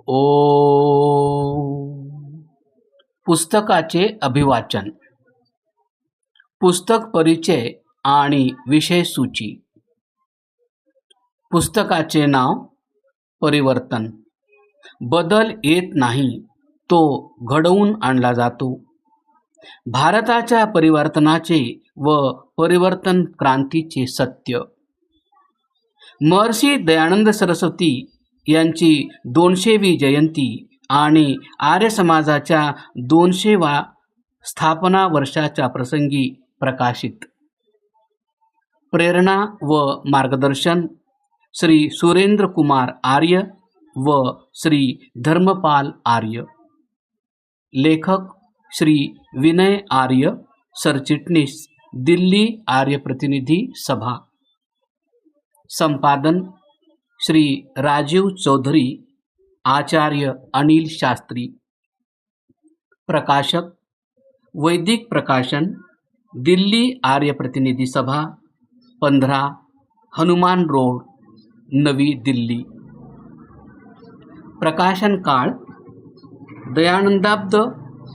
ओ पुस्तकाचे अभिवाचन. पुस्तक परिचय आणि विषय सूची. पुस्तकाचे नाव परिवर्तन. बदल येत नाही, तो घडवून आणला जातो. भारताच्या परिवर्तनाचे व परिवर्तन क्रांतीचे सत्य. महर्षी दयानंद सरस्वती यांची 200वी जयंती आणि आर्य समाजाच्या 200व्या स्थापना वर्षाच्या प्रसंगी प्रकाशित. प्रेरणा व मार्गदर्शन श्री सुरेंद्र कुमार आर्य व श्री धर्मपाल आर्य. लेखक श्री विनय आर्य, सरचिटणीस दिल्ली आर्य प्रतिनिधी सभा. संपादन श्री राजीव चौधरी, आचार्य अनिल शास्त्री. प्रकाशक वैदिक प्रकाशन, दिल्ली आर्य प्रतिनिधी सभा, 15 हनुमान रोड, नवी दिल्ली. प्रकाशन काळ दयानंदाब्द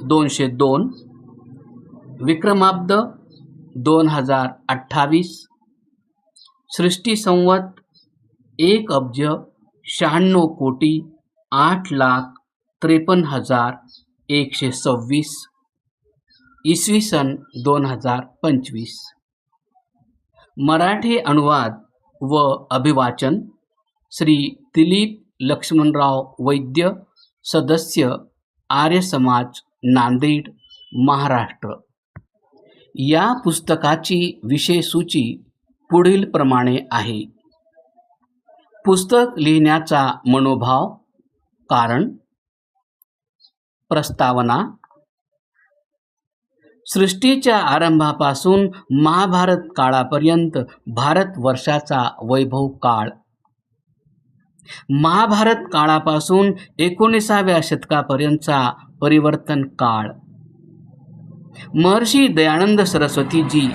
202, विक्रमाब्द 2028, सृष्टी संवत 1,96,08,53,126, इसवी सन 2025. मराठी अनुवाद व अभिवाचन श्री दिलीप लक्ष्मणराव वैद्य, सदस्य आर्य समाज, नांदेड, महाराष्ट्र. या पुस्तकाची विषय सूची पुढील प्रमाणे आहे. पुस्तक लिहिण्याचा मनोभाव, कारण, प्रस्तावना. सृष्टीच्या आरंभापासून महाभारत काळापर्यंत भारतवर्षाचा वैभव काळ. महाभारत काळापासून 19व्या शतकापर्यंतचा परिवर्तन काळ. महर्षी दयानंद सरस्वतीजी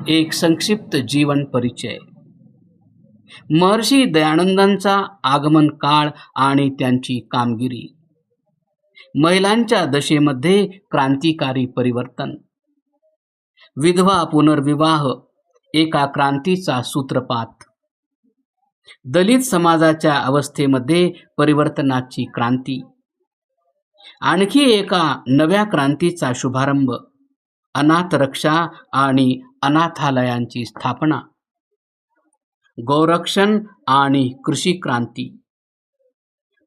एक संक्षिप्त जीवन परिचय. महर्षी दयानंदांचा आगमन काळ आणि त्यांची कामगिरी. महिलांच्या दशेमध्ये क्रांतिकारी परिवर्तन. विधवा पुनर्विवाह एका क्रांतीचा सूत्रपात. दलित समाजाच्या अवस्थेमध्ये परिवर्तनाची क्रांती. आणखी एका नव्या क्रांतीचा शुभारंभ. अनाथ रक्षा आणि अनाथालयांची स्थापना. गौरक्षण आणि कृषी क्रांती.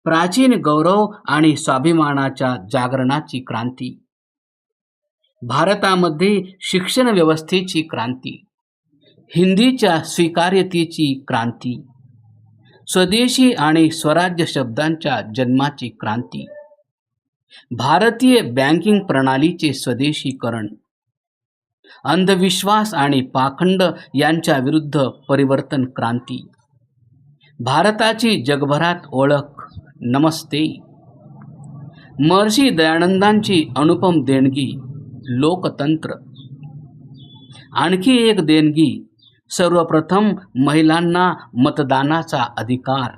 प्राचीन गौरव आणि स्वाभिमानाच्या जागरणाची क्रांती. भारतामध्ये शिक्षण व्यवस्थेची क्रांती. हिंदीच्या स्वीकार्यतेची क्रांती. स्वदेशी आणि स्वराज्य शब्दांच्या जन्माची क्रांती. भारतीय बँकिंग प्रणालीचे स्वदेशीकरण. अंधविश्वास आणि पाखंड यांच्या विरुद्ध परिवर्तन क्रांती. भारताची जगभरात ओळख. नमस्ते. महर्षी दयानंदांची अनुपम देणगी, लोकतंत्र. आणखी एक देणगी, सर्वप्रथम महिलांना मतदानाचा अधिकार.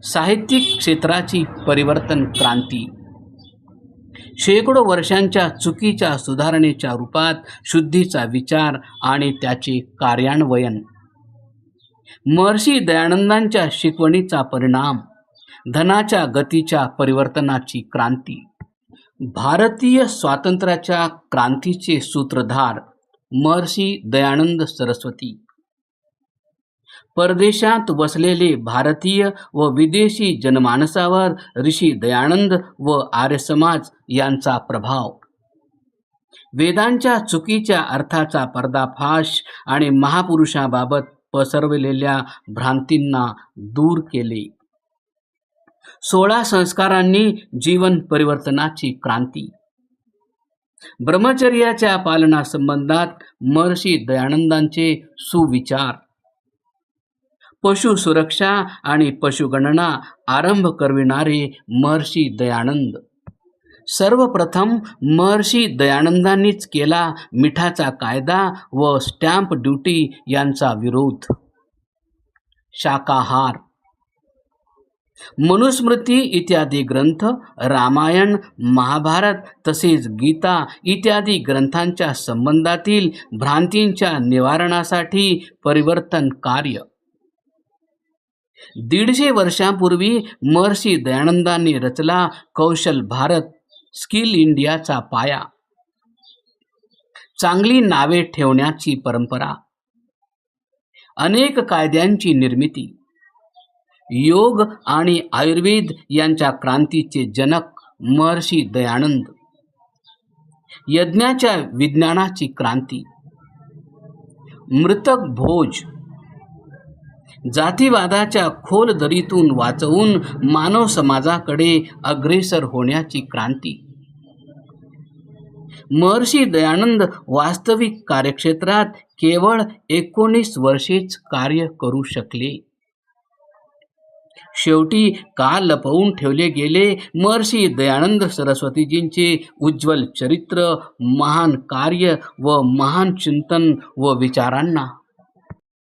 साहित्यिक क्षेत्राची परिवर्तन क्रांती. शेकडो वर्षांच्या चुकीच्या सुधारणेच्या रूपात शुद्धीचा विचार आणि त्याचे कार्यान्वयन. महर्षी दयानंदांच्या शिकवणीचा परिणाम. धनाच्या गतीच्या परिवर्तनाची क्रांती. भारतीय स्वातंत्र्याच्या क्रांतीचे सूत्रधार महर्षी दयानंद सरस्वती. परदेशात वसलेले भारतीय व विदेशी जनमानसावर ऋषी दयानंद व आर्य समाज यांचा प्रभाव. वेदांच्या चुकीच्या अर्थाचा पर्दाफाश आणि महापुरुषाबाबत पसरवलेल्या भ्रांतींना दूर केले. 16 संस्कारांनी जीवन परिवर्तनाची क्रांती. ब्रह्मचर्याच्या पालनासंबंधात महर्षी दयानंदांचे सुविचार. पशु सुरक्षा आणि पशुगणना आरंभ करविणारे महर्षी दयानंद. सर्वप्रथम महर्षी दयानंदांनीच केला मिठाचा कायदा व स्टॅम्प ड्युटी यांचा विरोध. शाकाहार. मनुस्मृती इत्यादी ग्रंथ, रामायण, महाभारत तसेच गीता इत्यादी ग्रंथांच्या संबंधातील भ्रांतींच्या निवारणासाठी परिवर्तन कार्य 150 वर्षांपूर्वी महर्षी दयानंदांनी रचला कौशल भारत स्किल इंडियाचा पाया. चांगली नावे ठेवण्याची परंपरा, अनेक कायद्यांची निर्मिती, योग आणि आयुर्वेद यांच्या क्रांतीचे जनक महर्षी दयानंद, यज्ञाच्या विज्ञानाची क्रांती, मृतक भोज, जातीवादाच्या खोल दरीतून वाचवून मानव समाजाकडे अग्रेसर होण्याची क्रांती. महर्षी दयानंद वास्तविक कार्यक्षेत्रात केवळ 19 वर्षेच कार्य करू शकले. शेवटी का लपवून ठेवले गेले महर्षी दयानंद सरस्वतीजींचे उज्ज्वल चरित्र, महान कार्य व महान चिंतन व विचारांना?